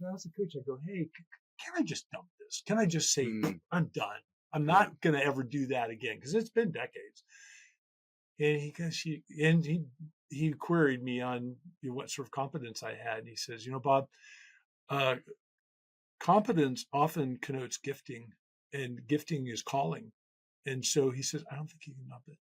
I was a coach, I go, hey, can I just dump this? Can I just say, I'm done? I'm not going to ever do that again because it's been decades. And he queried me on what sort of competence I had. And he says, Bob, competence often connotes gifting, and gifting is calling. And so he says, I don't think you can dump it.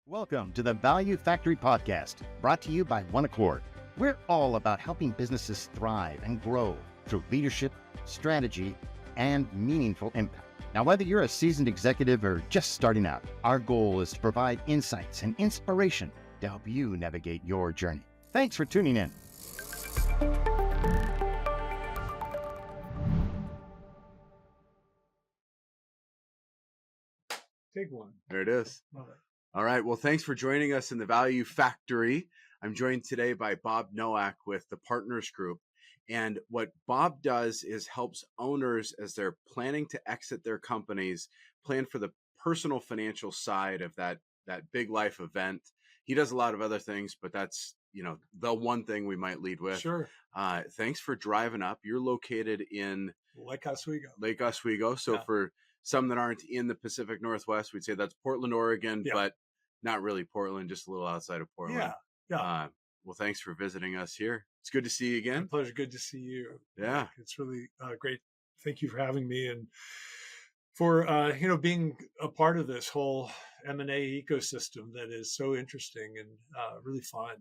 Welcome to the Value Factory Podcast, brought to you by OneAccord. We're all about helping businesses thrive and grow through leadership, strategy, and meaningful impact. Now, whether you're a seasoned executive or just starting out, our goal is to provide insights and inspiration to help you navigate your journey. Thanks for tuning in. Take one. There it is. All right. Well, thanks for joining us in the Value Factory. I'm joined today by Bob Nowak with the Partners Group. And what Bob does is helps owners as they're planning to exit their companies, plan for the personal financial side of that big life event. He does a lot of other things, but that's, the one thing we might lead with. Sure. Thanks for driving up. You're located in Lake Oswego. Lake Oswego. So for some that aren't in the Pacific Northwest, we'd say that's Portland, Oregon, but not really Portland, just a little outside of Portland. Yeah. Well, thanks for visiting us here. It's good to see you again. My pleasure. Good to see you. Yeah. It's really great. Thank you for having me and for, being a part of this whole M&A ecosystem that is so interesting and really fun.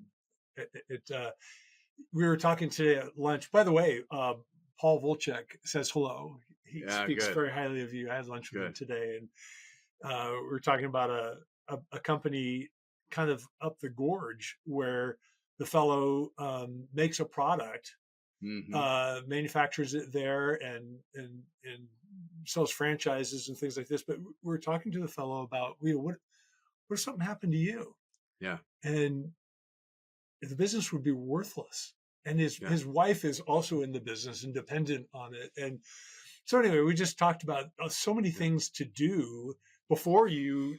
We were talking today at lunch. By the way, Paul Volchek says hello. He speaks very highly of you. I had lunch with him today, and we were talking about a company kind of up the gorge where the fellow makes a product, manufactures it there, and sells franchises and things like this. But we're talking to the fellow about, what if something happened to you? Yeah, and the business would be worthless. And his wife is also in the business and dependent on it. And so anyway, we just talked about so many things to do before you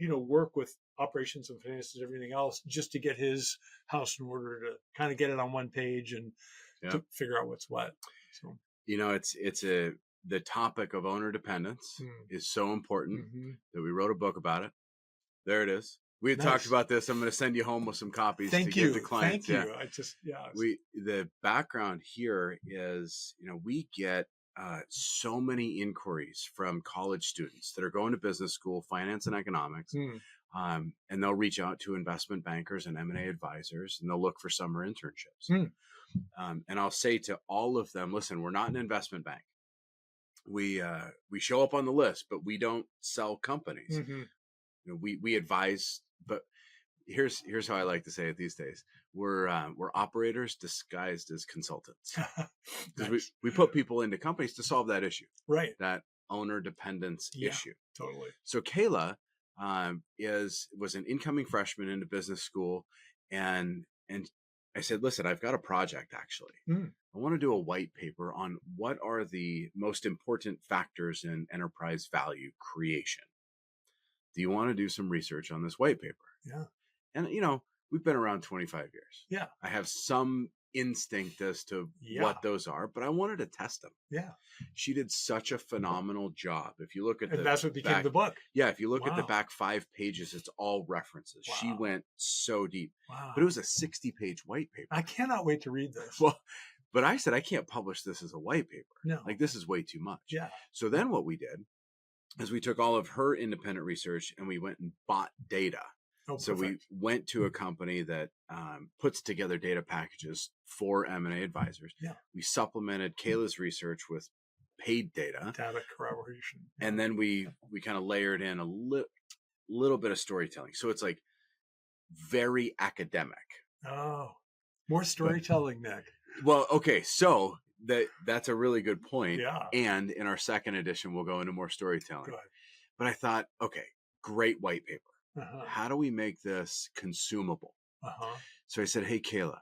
work with operations and finances and everything else, just to get his house in order, to kind of get it on one page and to figure out what's what. So, the topic of owner dependence is so important that we wrote a book about it. There it is. We had talked about this. I'm going to send you home with some copies to give to clients. Thank you. The background here is, we get so many inquiries from college students that are going to business school, finance and economics, and they'll reach out to investment bankers and M&A advisors, and they'll look for summer internships. And I'll say to all of them, listen, we're not an investment bank. We show up on the list, but we don't sell companies. We advise, but here's how I like to say it these days. We're operators disguised as consultants. Nice. we put people into companies to solve that issue, right? That owner dependence issue. Totally. So Kayla was an incoming freshman into business school, and I said, listen, I've got a project actually. I want to do a white paper on what are the most important factors in enterprise value creation. Do you want to do some research on this white paper? Yeah. And, we've been around 25 years. Yeah. I have some instinct as to what those are, but I wanted to test them. Yeah. She did such a phenomenal job. If you look at that's what became the book. Yeah. If you look at the back 5 pages, it's all references. Wow. She went so deep. Wow. But it was a 60-page white paper. I cannot wait to read this. Well, but I said, I can't publish this as a white paper. No. Like, this is way too much. Yeah. So then what we did is we took all of her independent research and we went and bought data. So we went to a company that puts together data packages for M&A advisors. Yeah. We supplemented Kayla's research with paid data corroboration. And then we kind of layered in a little bit of storytelling. So it's like very academic. Oh, more storytelling, Nick. Well, okay. So that's a really good point. Yeah. And in our second edition, we'll go into more storytelling. Good. But I thought, okay, great white paper. How do we make this consumable? So I said, hey, Kayla,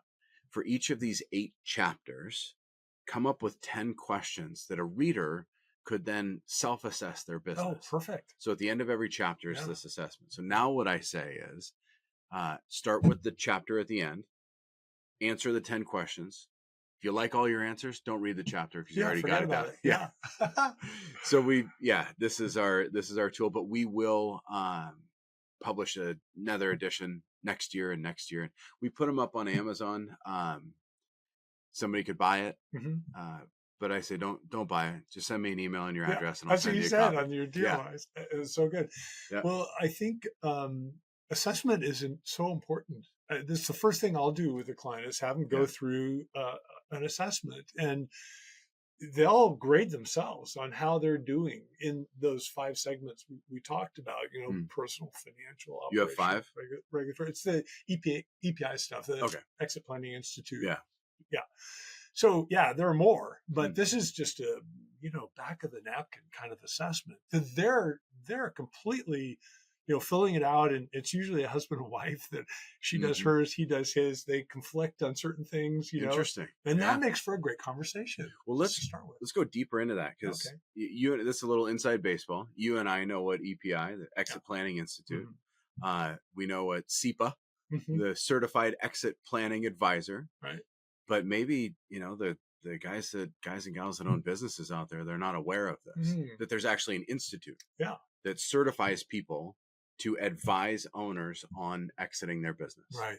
for each of these 8 chapters, come up with 10 questions that a reader could then self-assess their business. Oh, perfect. So at the end of every chapter is this assessment. So now what I say is start with the chapter at the end, answer the 10 questions, If you like all your answers, don't read the chapter because you already got it down. Yeah. So this is our tool, but we will publish another edition next year and next year. We put them up on Amazon. Somebody could buy it. But I say, don't buy it. Just send me an email and your address, and I'll send you a copy. That's what you said on your deal. Yeah. It was so good. Yeah. Well, I think assessment isn't so important. This is the first thing I'll do with a client is have them go through an assessment, and they'll grade themselves on how they're doing in those 5 segments we talked about. Personal, financial, you have 5 regulatory. It's the EPI stuff. The Exit Planning Institute. Yeah. So there are more, but this is just a back of the napkin kind of assessment. They're completely filling it out, and it's usually a husband and wife that she does hers, he does his. They conflict on certain things. Interesting, and that makes for a great conversation. Well, let's go deeper into that because this is a little inside baseball. You and I know what EPI, the Exit Planning Institute. We know what SEPA, the Certified Exit Planning Advisor, right? But maybe, the guys and gals that own businesses out there, they're not aware of this, that there's actually an institute that certifies people to advise owners on exiting their business. Right.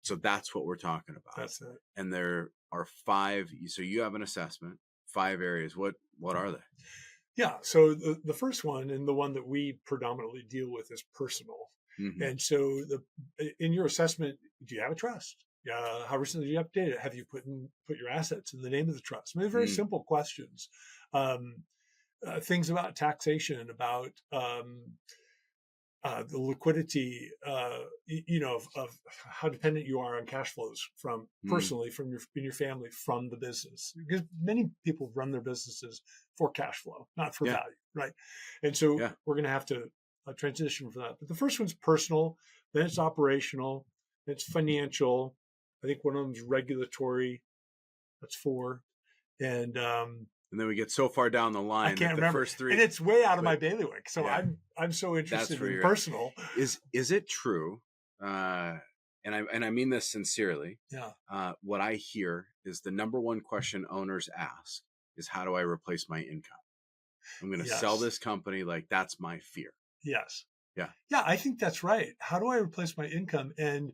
So that's what we're talking about. That's it. And there are 5. So you have an assessment, 5 areas. What are they? Yeah. So the first one, and the one that we predominantly deal with, is personal. And so in your assessment, do you have a trust? How recently did you update it? Have you put your assets in the name of the trust? I mean, very simple questions. Things about taxation, about the liquidity, of how dependent you are on cash flows from personally, from your family, from the business. Because many people run their businesses for cash flow, not for value, right? And so we're going to have to transition from that. But the first one's personal, then it's operational, then it's financial. I think one of them is regulatory. That's 4. And then we get so far down the line. I can't remember. The first 3, and it's way out of my bailiwick. So I'm so interested in personal. Is it true? And I mean this sincerely. Yeah. What I hear is the number one question owners ask is, how do I replace my income? I'm going to sell this company. Like, that's my fear. Yes. Yeah. Yeah, I think that's right. How do I replace my income? And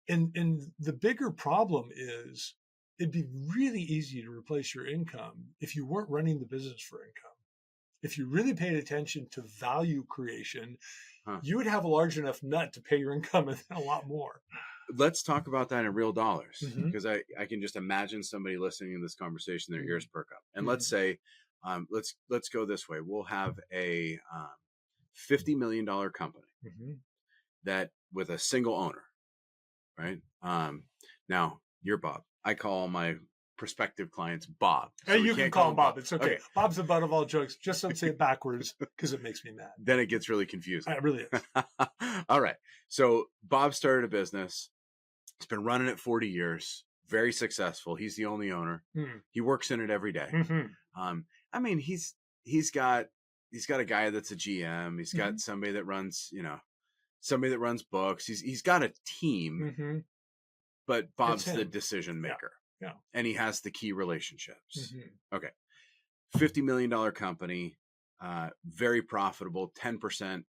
the bigger problem is, it'd be really easy to replace your income if you weren't running the business for income. If you really paid attention to value creation, you would have a large enough nut to pay your income and a lot more. Let's talk about that in real dollars, because I can just imagine somebody listening to this conversation, their ears perk up. And let's say, let's go this way. We'll have a $50 million company that with a single owner. Right. Now you're Bob. I call my prospective clients Bob. So you can call him Bob. It's okay. Bob's the butt of all jokes. Just don't say it backwards because it makes me mad. Then it gets really confusing. It really is. All right. So Bob started a business. He's been running it 40 years. Very successful. He's the only owner. He works in it every day. I mean, he's got a guy that's a GM. He's got somebody that runs, somebody that runs books. He's got a team, but Bob's the decision maker. Yeah. And he has the key relationships. Okay. $50 million company, very profitable, 10%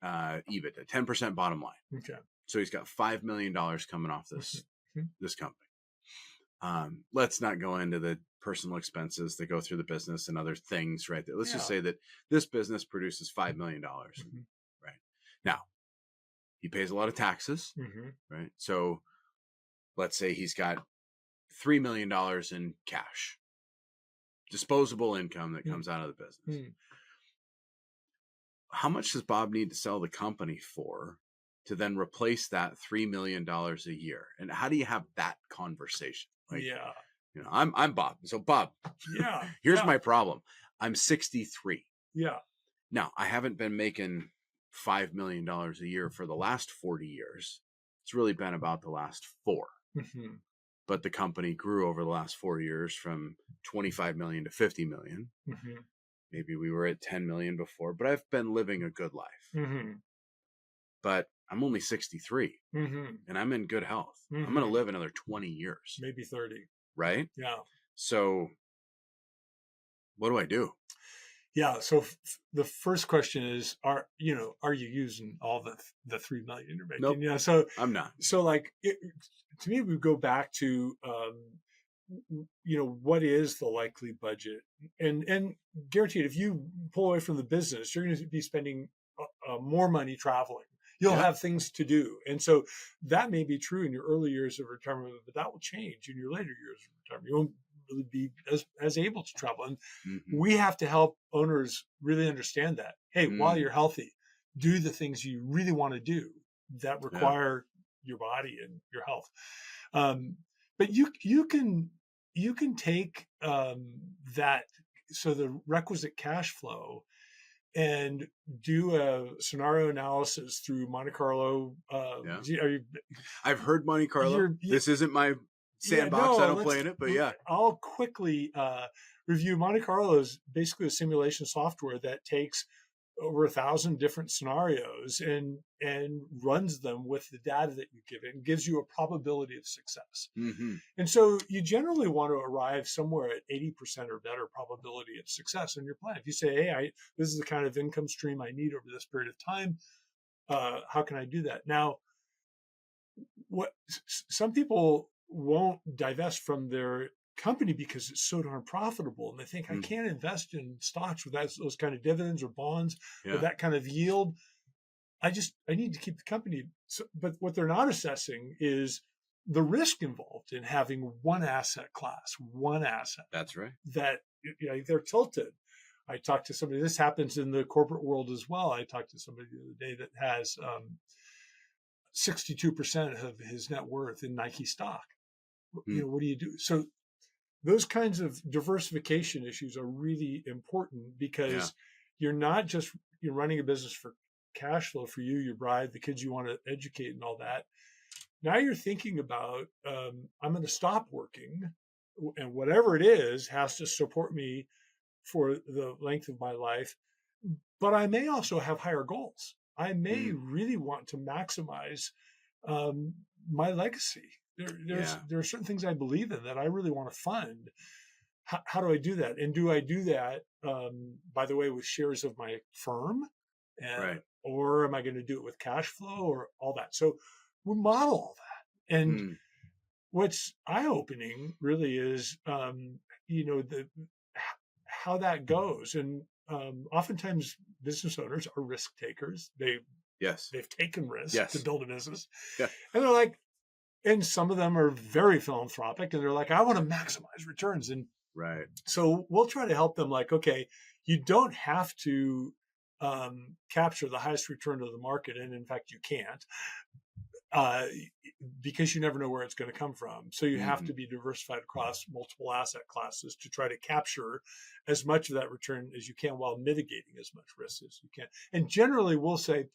EBITDA, 10% bottom line. Okay. So he's got $5 million coming off this company. Let's not go into the personal expenses that go through the business and other things, right? Let's just say that this business produces $5 million, right? Now, he pays a lot of taxes, right? So let's say he's got $3 million in cash, disposable income that comes out of the business. How much does Bob need to sell the company for to then replace that $3 million a year? And how do you have that conversation? Like, I'm Bob. So Bob, here's my problem. I'm 63. Yeah. Now, I haven't been making $5 million a year for the last 40 years. It's really been about the last 4. But the company grew over the last 4 years from 25 million to 50 million. Maybe we were at 10 million before, but I've been living a good life. But I'm only 63 and I'm in good health. I'm going to live another 20 years. Maybe 30. right? Yeah. So what do I do? Yeah. So the first question is, are you using all the 3 million you're making? Nope, Yeah. So I'm not. So like to me, we go back to, what is the likely budget, and guaranteed, if you pull away from the business, you're going to be spending more money traveling. You'll have things to do. And so that may be true in your early years of retirement, but that will change in your later years of retirement. You won't really be as able to travel. And we have to help owners really understand that. Hey, while you're healthy, do the things you really want to do that require your body and your health. But you can take that, so the requisite cash flow, and do a scenario analysis through Monte Carlo. I've heard Monte Carlo. This isn't my sandbox. I don't play in it, but yeah. I'll quickly review. Monte Carlo is basically a simulation software that takes over 1,000 different scenarios and runs them with the data that you give it, and gives you a probability of success. And so you generally want to arrive somewhere at 80% or better probability of success in your plan. If you say, hey, this is the kind of income stream I need over this period of time, how can I do that? Now, what some people won't divest from their company because it's so darn profitable, and they think, I can't invest in stocks with those kind of dividends or bonds with that kind of yield. I need to keep the company. So, but what they're not assessing is the risk involved in having one asset class, one asset. That's right. That they're tilted. I talked to somebody. This happens in the corporate world as well. I talked to somebody the other day that has 62% of his net worth in Nike stock. What do you do? So those kinds of diversification issues are really important, because you're not just running a business for cash flow for you, your bride, the kids you want to educate and all that. Now you're thinking about, I'm going to stop working, and whatever it is has to support me for the length of my life. But I may also have higher goals. I may really want to maximize my legacy. There are certain things I believe in that I really want to fund. How do I do that? And do I do that, by the way, with shares of my firm? Or am I going to do it with cash flow or all that? So we model all that. And what's eye-opening really is, how that goes. And oftentimes business owners are risk takers. They've taken risks to build a business. And they're like, and some of them are very philanthropic, and they're like, I want to maximize returns. And so we'll try to help them, like, okay, you don't have to capture the highest return of the market. And in fact, you can't, because you never know where it's going to come from. So you have to be diversified across multiple asset classes to try to capture as much of that return as you can while mitigating as much risk as you can. And generally, we'll say,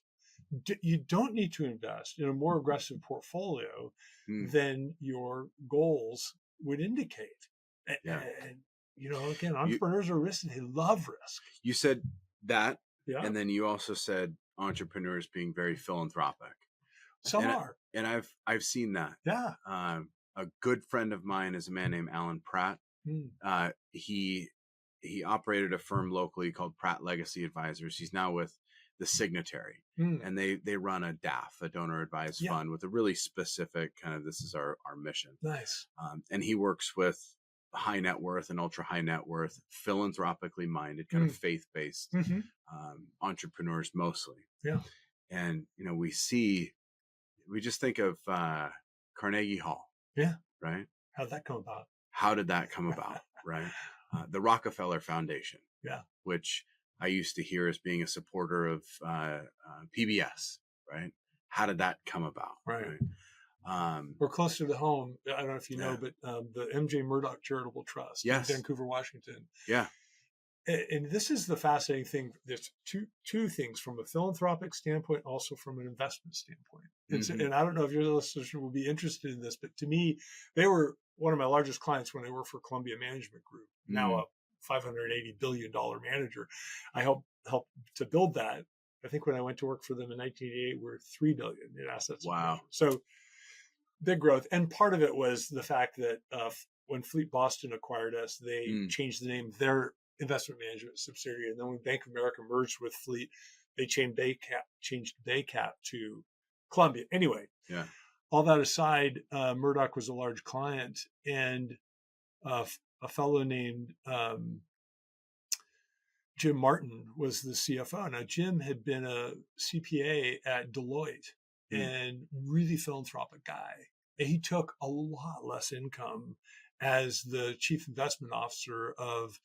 you don't need to invest in a more aggressive portfolio than your goals would indicate. And again, entrepreneurs are risky. They love risk. You said that, and then you also said entrepreneurs being very philanthropic. Some are, and I've seen that. A good friend of mine is a man named Alan Pratt. He operated a firm locally called Pratt Legacy Advisors. He's now with the Signatory, and they run a DAF, a donor advised fund, with a really specific kind of, this is our mission. Nice. And he works with high net worth and ultra high net worth, philanthropically minded, kind of faith-based entrepreneurs mostly. And we just think of Carnegie Hall. Right. How'd that come about? How did that come about? Right. The Rockefeller Foundation. Which I used to hear as being a supporter of PBS, right? How did that come about? Right. We're closer to home. I don't know if you know, but the MJ Murdoch Charitable Trust in Vancouver, Washington. And this is the fascinating thing. There's two things from a philanthropic standpoint, also from an investment standpoint. And I don't know if your listeners will be interested in this, but to me, they were one of my largest clients when I worked for Columbia Management Group, now a $580 billion manager. I helped to build that. I think when I went to work for them in 1988, we're $3 billion in assets. Wow. So big growth. And part of it was the fact that when Fleet Boston acquired us, they changed the name of their investment management subsidiary. And then when Bank of America merged with Fleet, they changed Baycap to Columbia. Anyway, all that aside, Murdoch was a large client, and a fellow named Jim Martin was the CFO. Now, Jim had been a CPA at Deloitte and really philanthropic guy. And he took a lot less income as the chief investment officer of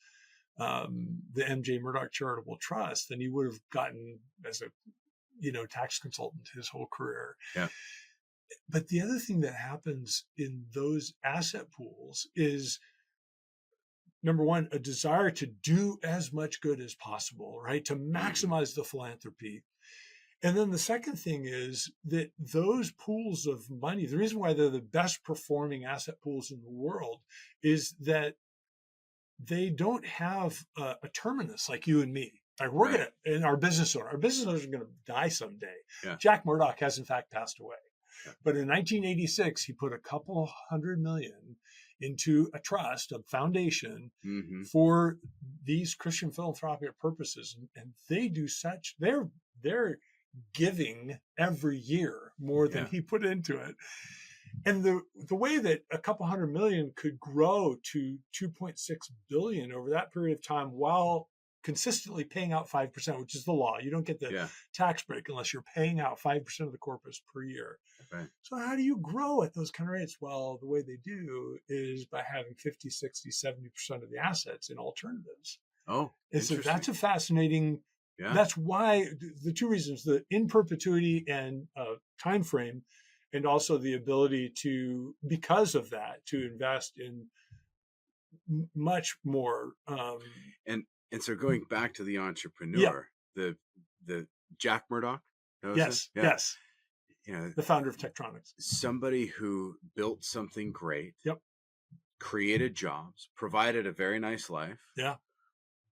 the MJ Murdoch Charitable Trust than he would have gotten as a tax consultant his whole career. Yeah. But the other thing that happens in those asset pools is, number one, a desire to do as much good as possible, right? To maximize the philanthropy. And then the second thing is that those pools of money, the reason why they're the best performing asset pools in the world is that they don't have a terminus like you and me. Like we're going to, and our business owners are going to die someday. Yeah. Jack Murdoch has in fact passed away. Yeah. But in 1986, he put a couple $100 million into a trust, a foundation for these Christian philanthropic purposes. And they do such, they're giving every year more than he put into it. And the way that a couple $100 million could grow to 2.6 billion over that period of time while consistently paying out 5%, which is the law. You don't get the tax break unless you're paying out 5% of the corpus per year. Right. So how do you grow at those kind of rates? Well, the way they do is by having 50, 60, 70% of the assets in alternatives. Oh, and so that's a fascinating, that's why the two reasons, the in perpetuity and time frame, and also the ability to, because of that, to invest in much more. And so going back to the entrepreneur, the Jack Murdoch. Yes. The founder of Tektronix. Somebody who built something great. Created jobs, provided a very nice life.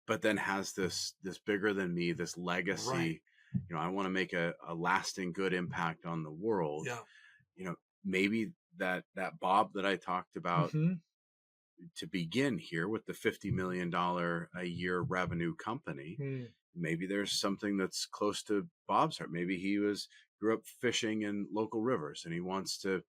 But then has this bigger than me, this legacy. Right. I want to make a lasting good impact on the world. Maybe that Bob that I talked about to begin here with the $50 million a year revenue company, maybe there's something that's close to Bob's heart. Maybe he grew up fishing in local rivers and he wants to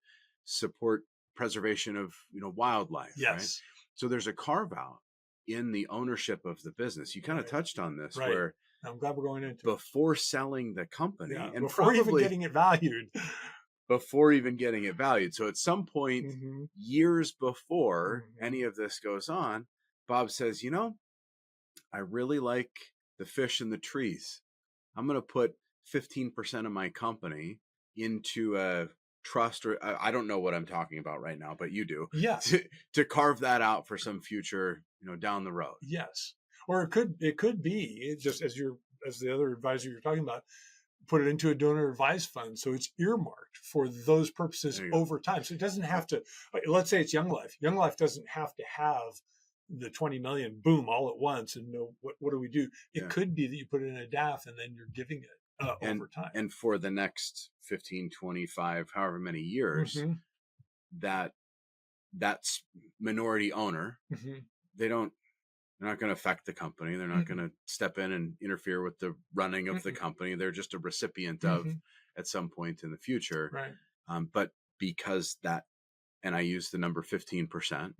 support preservation of, wildlife. Yes. Right? So there's a carve out in the ownership of the business. You kind of touched on this where I'm glad we're going into before selling the company and before even getting it valued. So at some point, years before any of this goes on, Bob says, I really like the fish and the trees. I'm going to put 15% of my company into a trust, or I don't know what I'm talking about right now, but you do. Yes. To carve that out for some future, down the road. Yes. Or it could be just as the other advisor you're talking about, put it into a donor advised fund. So it's earmarked for those purposes over time. So it doesn't have to, let's say it's Young Life. Young Life doesn't have to have the 20 million, boom, all at once. And what do we do? It could be that you put it in a DAF and then you're giving it over time. And for the next 15, 25, however many years, that's minority owner, they're not going to affect the company. They're not going to step in and interfere with the running of the company. They're just a recipient of at some point in the future. Right. But because that, and I use the number 15%,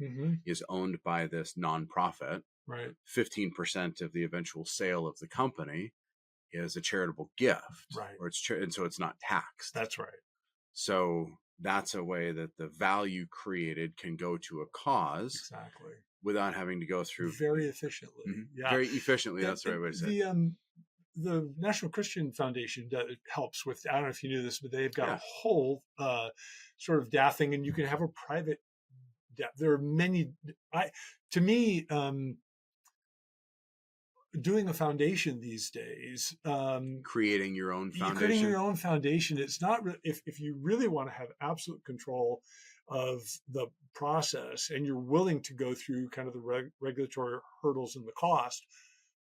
is owned by this nonprofit, right. 15% of the eventual sale of the company is a charitable gift. Right. Or and so it's not taxed. That's right. So that's a way that the value created can go to a cause. Exactly. Without having to go through very efficiently. Very efficiently. That's the right way to say it. The National Christian Foundation helps with, I don't know if you knew this, but they've got a whole sort of DAF thing, and you can have a private DAF. There are many, to me, doing a foundation these days, creating your own foundation. It's not, if you really want to have absolute control of the process and you're willing to go through kind of the regulatory hurdles and the cost,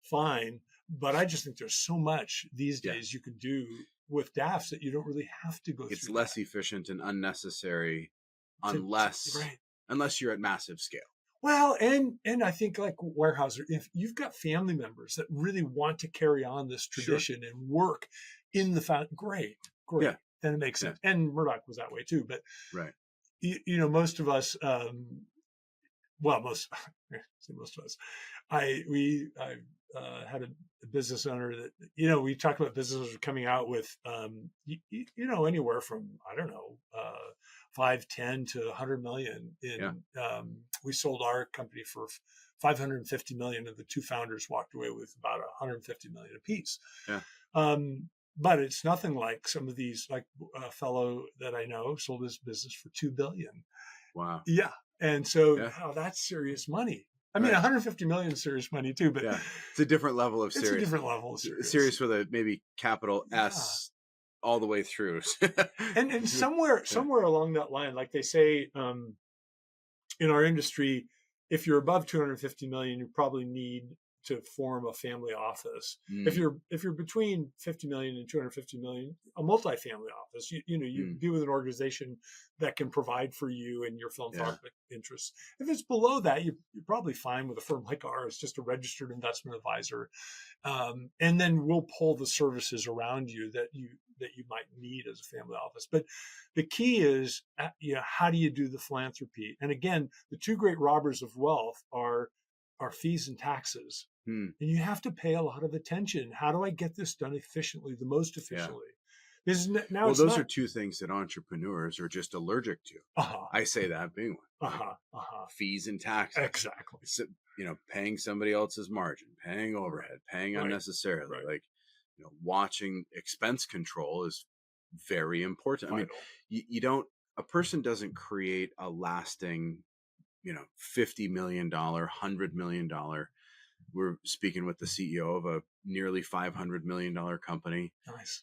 fine. But I just think there's so much these days you can do with DAFs that you don't really have to go through. It's less efficient and unnecessary unless unless you're at massive scale. Well, and I think like Weyerhaeuser, if you've got family members that really want to carry on this tradition and work in the great, yeah. Then it makes sense. Yeah. And Murdoch was that way too. But most of us, most of us, I had a business owner that, we talked about businesses coming out with, anywhere from, I don't know, 5, 10 to 100 million. We sold our company for 550 million, and the two founders walked away with about 150 million apiece. Yeah. But it's nothing like some of these, like a fellow that I know sold his business for 2 billion. Wow. Yeah. And so that's serious money. I mean, 150 million is serious money too, but it's a different level of serious. It's a different level of serious. Serious with a maybe capital S all the way through. and somewhere along that line, like they say in our industry, if you're above 250 million, you probably need to form a family office. If you're between 50 million and 250 million, a multifamily office, you be with an organization that can provide for you and your philanthropic interests. If it's below that, you're probably fine with a firm like ours, just a registered investment advisor. And then we'll pull the services around you that you might need as a family office. But the key is, how do you do the philanthropy? And again, the two great robbers of wealth are fees and taxes. And you have to pay a lot of attention. How do I get this done efficiently, the most efficiently? Those are two things that entrepreneurs are just allergic to. I say that being one. Fees and taxes. Exactly. So, paying somebody else's margin, paying overhead, paying unnecessarily. Like, watching expense control is very important. I mean, a person doesn't create a lasting, $50 million, $100 million. We're speaking with the CEO of a nearly $500 million company. Nice.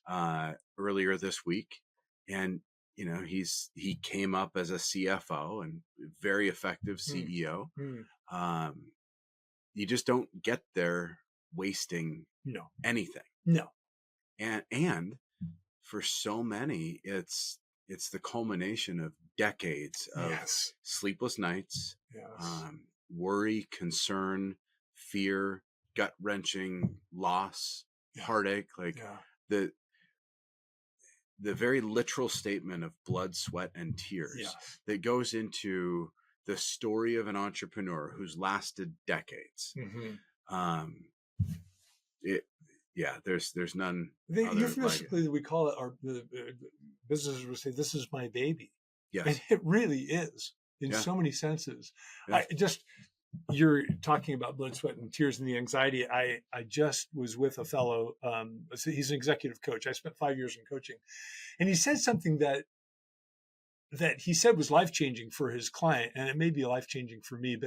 Earlier this week. And, he came up as a CFO and very effective CEO. You just don't get there wasting anything. No. And for so many, it's the culmination of decades of sleepless nights, worry, concern, fear, gut-wrenching loss, heartache, the very literal statement of blood, sweat, and tears that goes into the story of an entrepreneur who's lasted decades. There's none. Euphemistically, we call it, the businesses would say, "This is my baby." Yes, and it really is in so many senses. You're talking about blood, sweat, and tears and the anxiety. I just was with a fellow, he's an executive coach. I spent 5 years in coaching, and he said something that he said was life-changing for his client, and it may be life-changing for me,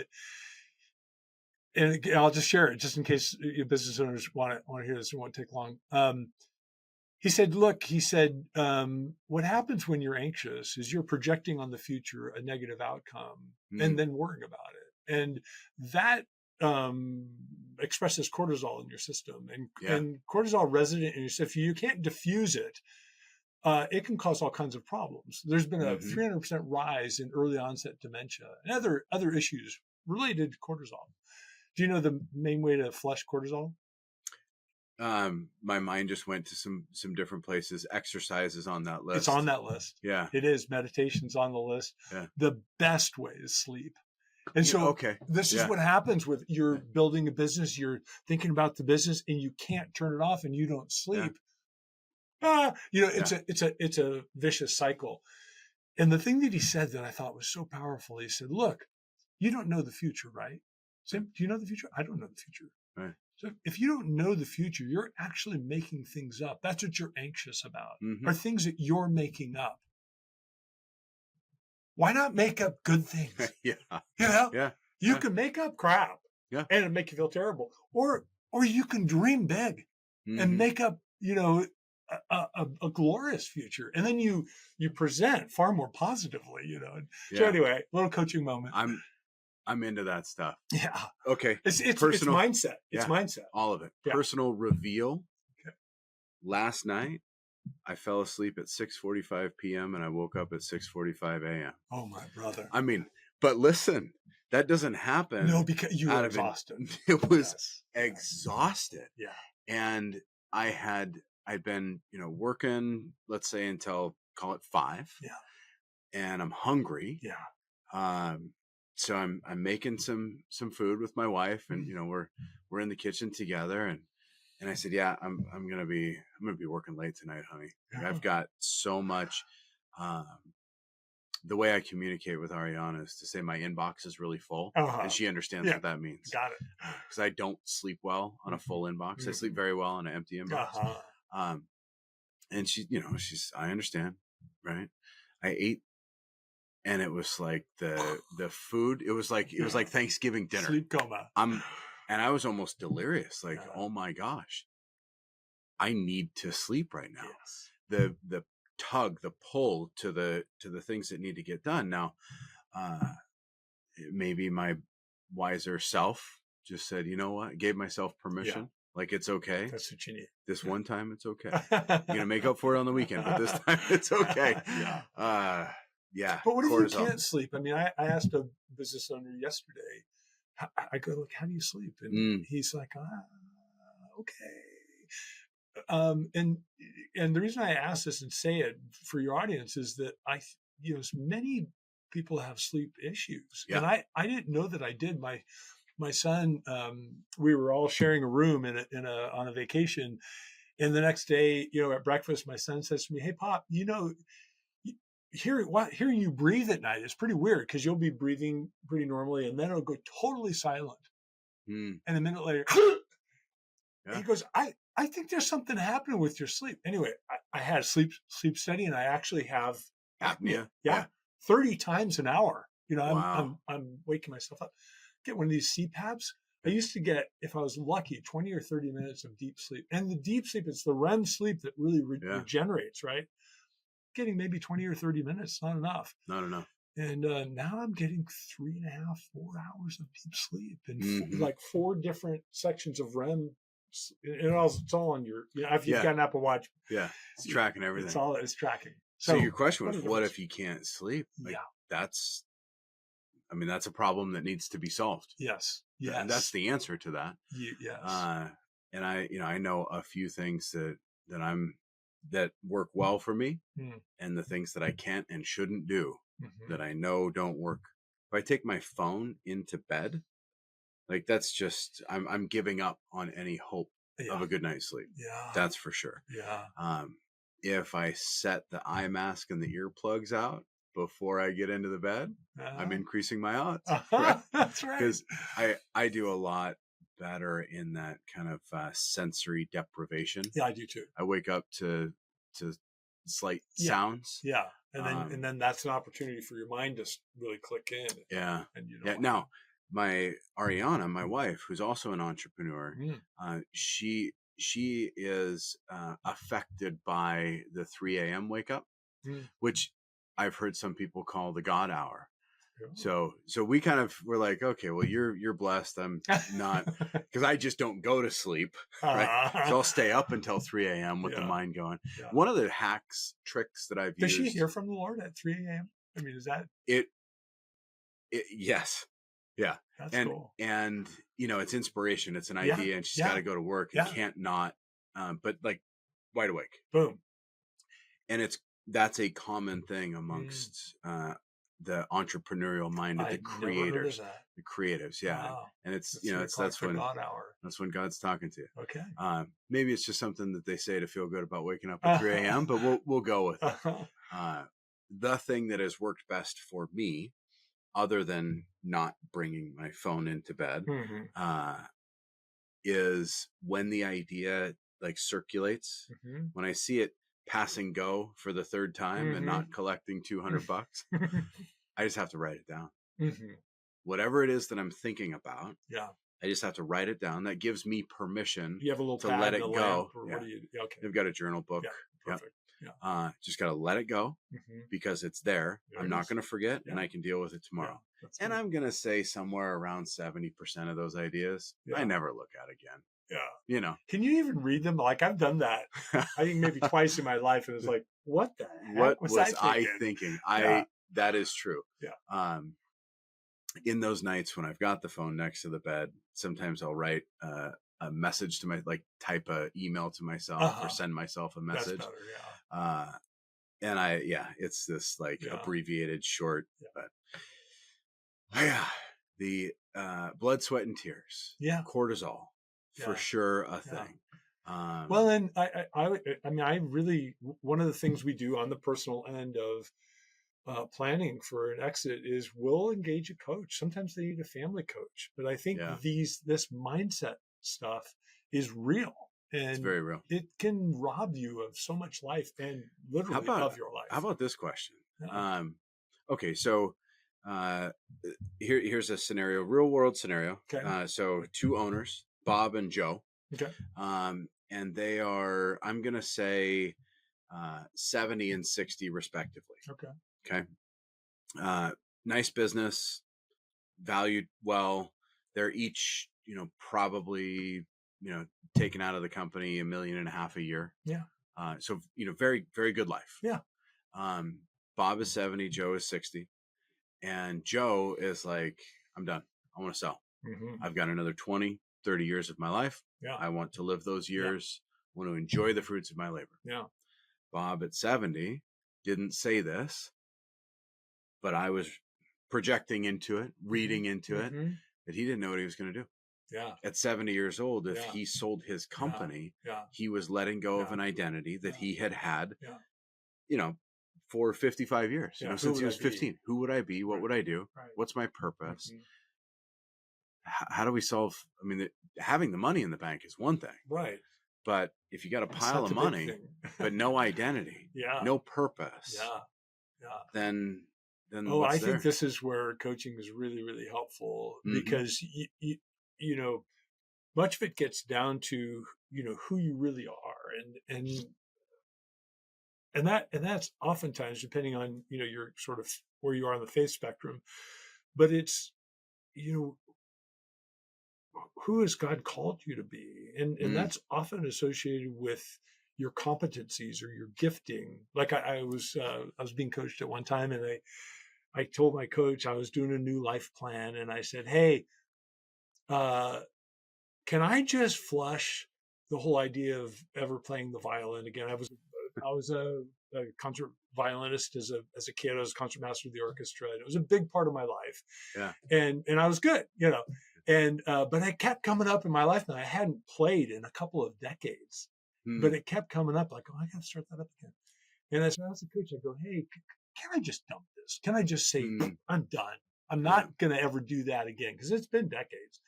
and I'll just share it just in case your business owners want to hear this. It won't take long. He said, what happens when you're anxious is you're projecting on the future a negative outcome and then worrying about it. And that expresses cortisol in your system, and cortisol resident in your system. If you can't diffuse it, it can cause all kinds of problems. There's been a 300% rise in early onset dementia and other issues related to cortisol. Do you know the main way to flush cortisol? My mind just went to some different places. Exercise is on that list. It's on that list. Yeah, it is. Meditation's on the list. Yeah. The best way is sleep. And so this is what happens with you're building a business, you're thinking about the business, and you can't turn it off and you don't sleep. It's a vicious cycle. And the thing that he said that I thought was so powerful, he said, look, you don't know the future, right? Sam, do you know the future? I don't know the future. Right. So if you don't know the future, you're actually making things up. That's what you're anxious about, are things that you're making up. Why not make up good things? You can make up crap and it'll make you feel terrible. Or you can dream big and make up, a glorious future. And then you present far more positively, So anyway, little coaching moment. I'm into that stuff. Yeah. Okay. It's mindset. It's mindset. All of it. Yeah. Personal reveal. Okay. Last night, I fell asleep at 6:45 p.m. and I woke up at 6:45 a.m. Oh, my brother. I mean, But listen, that doesn't happen. No, because you were exhausted. It was exhausted. Yeah. And I'd been, working, let's say until call it 5. Yeah. And I'm hungry. Yeah. So I'm making some food with my wife, and we're in the kitchen together, and I said, yeah, I'm gonna be working late tonight, honey. Like, I've got so much. The way I communicate with Ariana is to say my inbox is really full, and she understands what that means. Got it. Because I don't sleep well on a full inbox. Mm-hmm. I sleep very well on an empty inbox. And I understand, right? I ate, and it was like the food. It was like Thanksgiving dinner. Sleep coma. And I was almost delirious. Like, oh my gosh, I need to sleep right now. Yes. The tug, the pull to the things that need to get done. Now, maybe my wiser self just said, you know what? Gave myself permission. Yeah. Like, it's okay. That's what you need. This one time, it's okay. You're gonna make up for it on the weekend, but this time it's okay. Yeah. But what if you can't sleep? I mean, I asked a business owner yesterday. I go, look, how do you sleep? And he's like, okay. And the reason I ask this and say it for your audience is that many people have sleep issues, and I didn't know that I did. My son, we were all sharing a room on a vacation, and the next day, at breakfast, my son says to me, "Hey, Pop, hearing you breathe at night is pretty weird because you'll be breathing pretty normally, and then it'll go totally silent, and a minute later." He goes, I think there's something happening with your sleep. Anyway, I had a sleep study, and I actually have apnea. Yeah. 30 times an hour. Wow. I'm waking myself up. Get one of these CPAPs. I used to get, if I was lucky, 20 or 30 minutes of deep sleep. And the deep sleep, it's the REM sleep that really regenerates, right? Getting maybe 20 or 30 minutes, not enough. Not enough. And now I'm getting 3.5, 4 hours of deep sleep, and like 4 different sections of REM. It's all on your, if you've got an Apple Watch. Yeah, it's tracking everything. It's tracking. So your question was, what if you can't sleep? Like, that's a problem that needs to be solved. Yes. And that's the answer to that. Yes. And I know a few things that work well for me, and the things that I can't and shouldn't do that I know don't work. If I take my phone into bed, like, that's just, I'm giving up on any hope of a good night's sleep. Yeah. That's for sure. Yeah. If I set the eye mask and the earplugs out before I get into the bed, I'm increasing my odds. Right? That's right. Because I do a lot better in that kind of sensory deprivation. Yeah, I do too. I wake up to slight sounds. Yeah. And then that's an opportunity for your mind to really click in. Yeah. And now, my Ariana, my wife, who's also an entrepreneur, she is affected by the 3 a.m. wake up, which I've heard some people call the God hour. So we kind of were like, okay, well, you're blessed. I'm not, because I just don't go to sleep, right? So I'll stay up until 3 a.m. with the mind going. Yeah. One of the tricks that I've used. Does she hear from the Lord at 3 a.m.? I mean, is that it? Yes. Yeah. That's cool. And, it's inspiration. It's an idea, and she's got to go to work and can't not, but like, wide awake. Boom. And that's a common thing amongst, the entrepreneurial minded, the creators, the creatives. Yeah. Wow. And it's, that's when God's talking to you. Okay. Maybe it's just something that they say to feel good about waking up at 3 a.m., but we'll go with it. The thing that has worked best for me, other than not bringing my phone into bed, is when the idea like circulates, when I see it pass and go for the third time and not collecting $200, I just have to write it down. Whatever it is that I'm thinking about, I just have to write it down. That gives me permission to let it go. Okay. I've got a journal book. Perfect. Just got to let it go because it's there. I'm not going to forget, and I can deal with it tomorrow. And I'm going to say somewhere around 70% of those ideas, I never look at again. Yeah. Can you even read them? Like, I've done that. I think maybe twice in my life, and it's like, what the heck was I thinking? That is true. Yeah. in those nights when I've got the phone next to the bed, sometimes I'll write a message to type a email to myself or send myself a message. That's better, And it's this abbreviated short, but the blood, sweat, and tears. Yeah. Cortisol, for sure, a thing. Well, and I really, one of the things we do on the personal end of planning for an exit is we'll engage a coach. Sometimes they need a family coach, but I think this mindset stuff is real. And it's very real. It can rob you of so much life and literally of your life. How about this question? Okay, so here's a scenario, real world scenario. Okay. So 2 owners, Bob and Joe. Okay. And they are, I'm going to say, 70 and 60 respectively. Okay. Nice business, valued well. They're each, probably, taken out of the company $1.5 million a year. Yeah. So, very, very good life. Yeah. Bob is 70, Joe is 60. And Joe is like, I'm done. I want to sell. Mm-hmm. I've got another 20, 30 years of my life. Yeah. I want to live those years. I want to enjoy the fruits of my labor. Yeah. Bob at 70 didn't say this, but I was projecting into it, reading into it, that he didn't know what he was going to do. Yeah. At 70 years old, if he sold his company, he was letting go of an identity that he had, for 55 years, since he was 15. Who would I be? What would I do? Right. What's my purpose? How do we solve? I mean, having the money in the bank is one thing. Right. But if you got a pile of money, but no identity, no purpose, then I think this is where coaching is really, really helpful, because much of it gets down to who you really are, and that's oftentimes depending on your sort of where you are on the faith spectrum, but it's who has God called you to be, and that's often associated with your competencies or your gifting. Like I was being coached at one time, and I told my coach I was doing a new life plan, and I said, hey, can I just flush the whole idea of ever playing the violin again? I was a concert violinist as a kid. I was concert master of the orchestra, and it was a big part of my life. Yeah. And I was good, and but it kept coming up in my life, and I hadn't played in a couple of decades. But it kept coming up, like, I got to start that up again. And as a coach, I go, hey, can I just dump this? Can I just say, I'm done? I'm not going to ever do that again, because it's been decades.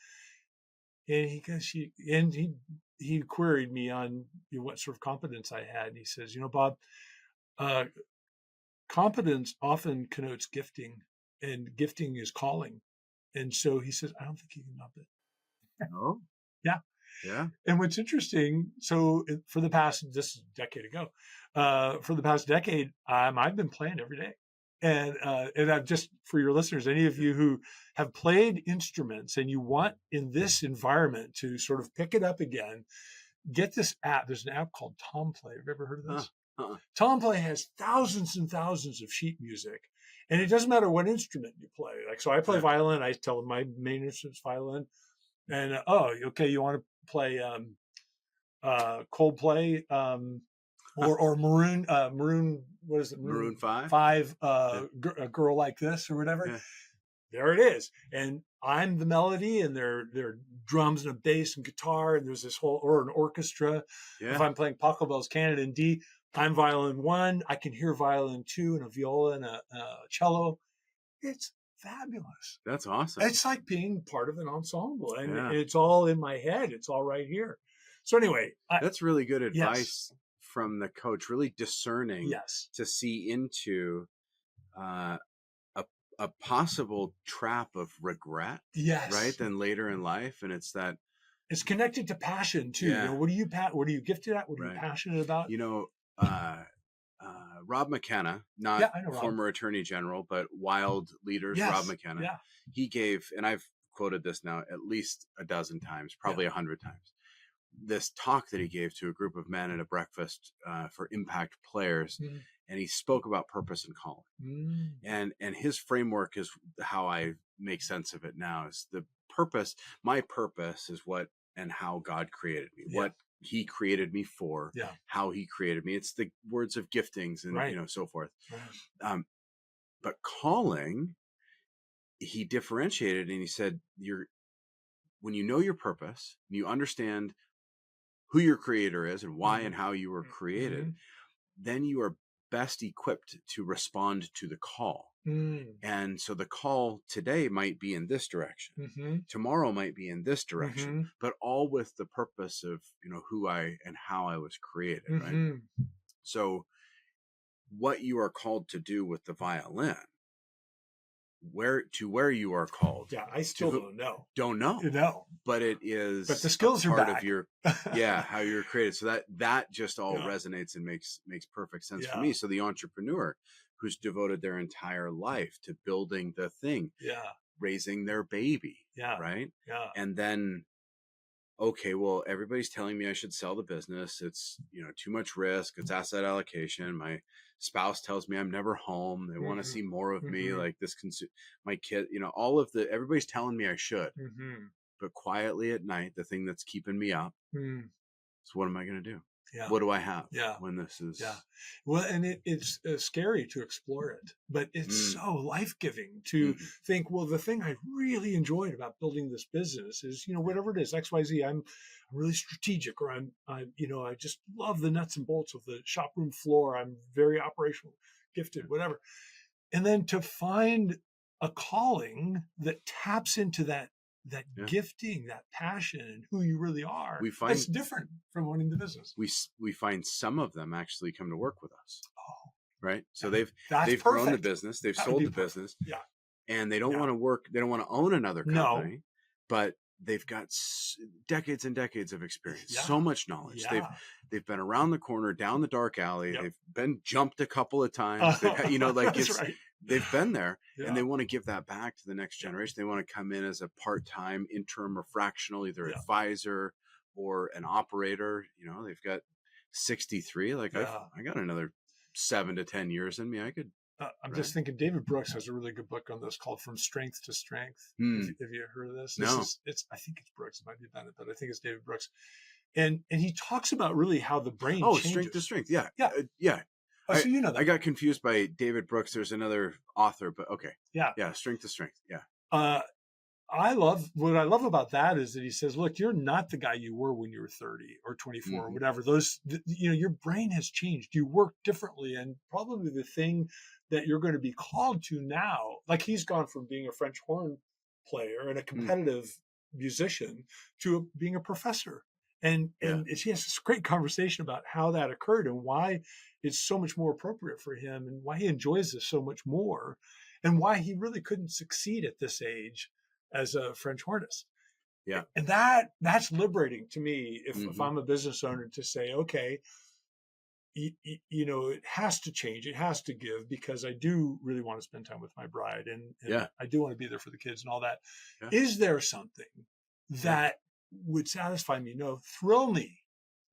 And he queried me on what sort of competence I had. And he says, Bob, competence often connotes gifting, and gifting is calling. And so he says, I don't think you can dump it. Oh, yeah. Yeah. And what's interesting, so for the past, this is a decade ago, for the past decade, I've been playing every day. And I've just, for your listeners, any of you who have played instruments and you want in this environment to sort of pick it up again, get this app. There's an app called Tomplay. Have you ever heard of this? Tomplay has thousands and thousands of sheet music. And it doesn't matter what instrument you play. Like, so I play violin. I tell them my main instrument's violin. And, okay, you want to play Coldplay or Maroon, what is it? Maroon 5? A Girl Like This or whatever. Yeah. There it is. And I'm the melody, and there are drums and a bass and guitar, and there's this whole, or an orchestra. Yeah. If I'm playing Pachelbel's Candid in D, I'm violin 1. I can hear violin 2 and a viola and a cello. It's fabulous. That's awesome. It's like being part of an ensemble, and it's all in my head. It's all right here. So anyway, that's really good advice from the coach. Really discerning, yes, to see into a possible trap of regret. Yes, right. Then later in life, and it's connected to passion too. Yeah. What are you gifted at? What are you passionate about? Rob McKenna, not former attorney general, but Wild Leaders, Rob McKenna. He gave, and I've quoted this now at least a dozen times, probably 100 times. this talk that he gave to a group of men at a breakfast for impact players. And he spoke about purpose and calling. And his framework is how I make sense of it now, is the purpose. My purpose is what and how God created me, what he created me for, how he created me. It's the words of giftings and so forth. But calling, he differentiated and he said, when you know your purpose, you understand who your creator is and why and how you were created, then you are best equipped to respond to the call. And so the call today might be in this direction. Tomorrow might be in this direction, but all with the purpose of, who I and how I was created. Right. So what you are called to do with the violin, where you are called. Yeah. I still don't know. No. But it is. But the skills are part back. of your, how you're created. So that just all resonates and makes perfect sense for me. So the entrepreneur who's devoted their entire life to building the thing, raising their baby, right? Yeah. And then, okay, well, everybody's telling me I should sell the business. It's, too much risk. It's asset allocation. My spouse tells me I'm never home. They want to see more of me. Like this, my kid, everybody's telling me I should, but quietly at night, the thing that's keeping me up. So what am I going to do? Yeah. What do I have when this is? Yeah. Well, and it's scary to explore it, but it's so life-giving to think, well, the thing I really enjoyed about building this business is, whatever it is, XYZ, I'm really strategic, or I just love the nuts and bolts of the shop room floor. I'm very operational, gifted, whatever. And then to find a calling that taps into that gifting, that passion, and who you really are. It's different from owning the business. We find some of them actually come to work with us. Oh, right. So they've grown the business, they've sold the business, and they don't want to work. They don't want to own another company, but they've got decades and decades of experience, so much knowledge. They've been around the corner, down the dark alley. They've been jumped a couple of times. They've been there, and they want to give that back to the next generation. They want to come in as a part-time, interim, or fractional, either advisor or an operator. They've got 63. Like I got another 7 to 10 years in me. I could. I'm just thinking. David Brooks has a really good book on this called "From Strength to Strength." Have you heard of this? No. I think it's Brooks. It might be Bennett, but I think it's David Brooks. And he talks about really how the brain changes. Strength to strength. Yeah. Oh, so you know that. I got confused by David Brooks. There's another author, but okay. Yeah. Strength to strength. Yeah. What I love about that is that he says, look, you're not the guy you were when you were 30 or 24 or whatever. Your brain has changed. You work differently. And probably the thing that you're going to be called to now, like he's gone from being a French horn player and a competitive musician to being a professor. And he has this great conversation about how that occurred and why it's so much more appropriate for him and why he enjoys this so much more and why he really couldn't succeed at this age as a French hornist. Yeah. And that's liberating to me if I'm a business owner to say, okay, it has to change. It has to give because I do really want to spend time with my bride and I do want to be there for the kids and all that. Yeah. Is there something that would satisfy me, thrill me,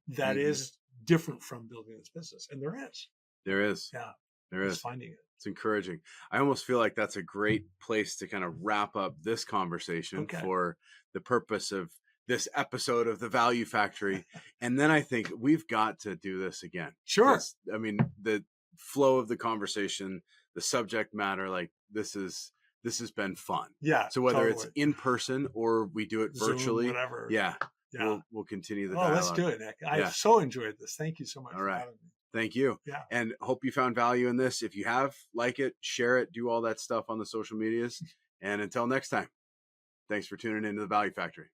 that is different from building this business? And there is. Yeah. There is. Finding it. It's encouraging. I almost feel like that's a great place to kind of wrap up this conversation for the purpose of this episode of The Value Factory. And then I think we've got to do this again. Sure. I mean, the flow of the conversation, the subject matter, like this has been fun. Yeah. So whether it's in person or we do it virtually, Zoom, whatever. Yeah. We'll continue the dialogue. Let's do it, Nick. I've so enjoyed this. Thank you so much for having me. Thank you. Yeah. And hope you found value in this. If you have, like it, share it, do all that stuff on the social medias. And until next time, thanks for tuning into The Value Factory.